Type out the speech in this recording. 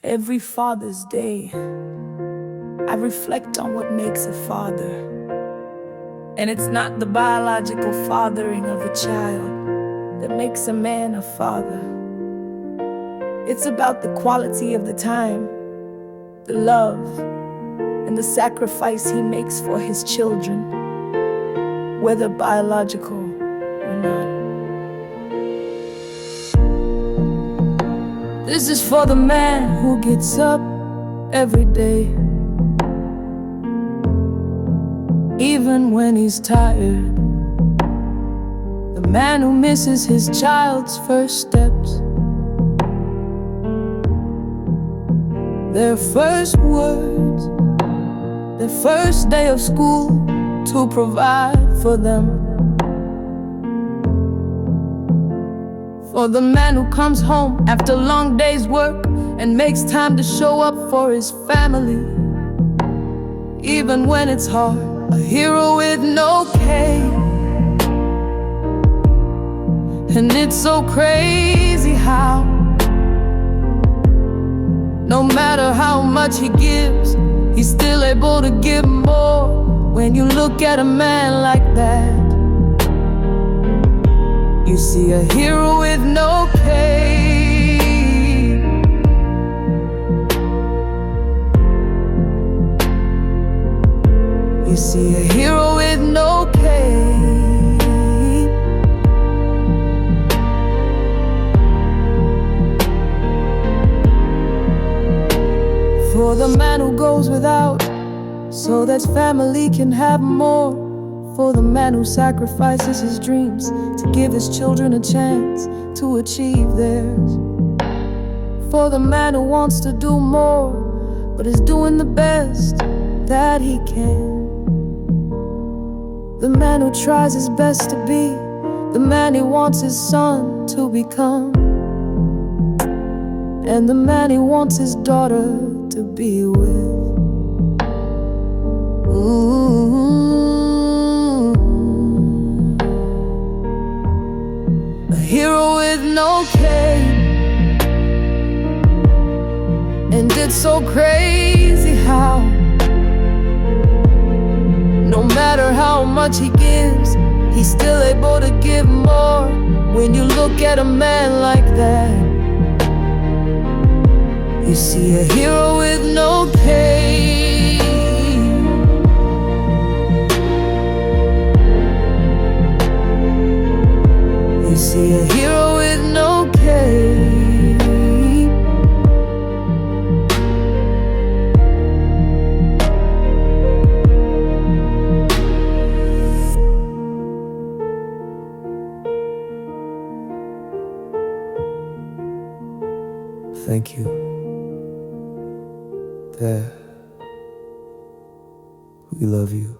Every Father's Day, I reflect on what makes a father. And it's not the biological fathering of a child that makes a man a father. It's about the quality of the time, the love, and the sacrifice he makes for his children, whether biological or not. This is for the man who gets up every day, even when he's tired. The man who misses his child's first steps, their first words, their first day of school, to provide for them. For the man who comes home after a long day's work and makes time to show up for his family, even when it's hard. A hero with no cape. And it's so crazy how, no matter how much he gives, he's still able to give more. When you look at a man like that, you see a hero with no cape. You see a hero with no cape. For the man who goes without so that family can have more. For the man who sacrifices his dreams to give his children a chance to achieve theirs. For the man who wants to do more, but is doing the best that he can. The man who tries his best to be the man he wants his son to become. And the man he wants his daughter to be with. Ooh. A hero with no cape. And it's so crazy how, no matter how much he gives, he's still able to give more. When you look at a man like that, you see a hero with no cape. You see a hero with no cape. Thank you. Dad, we love you.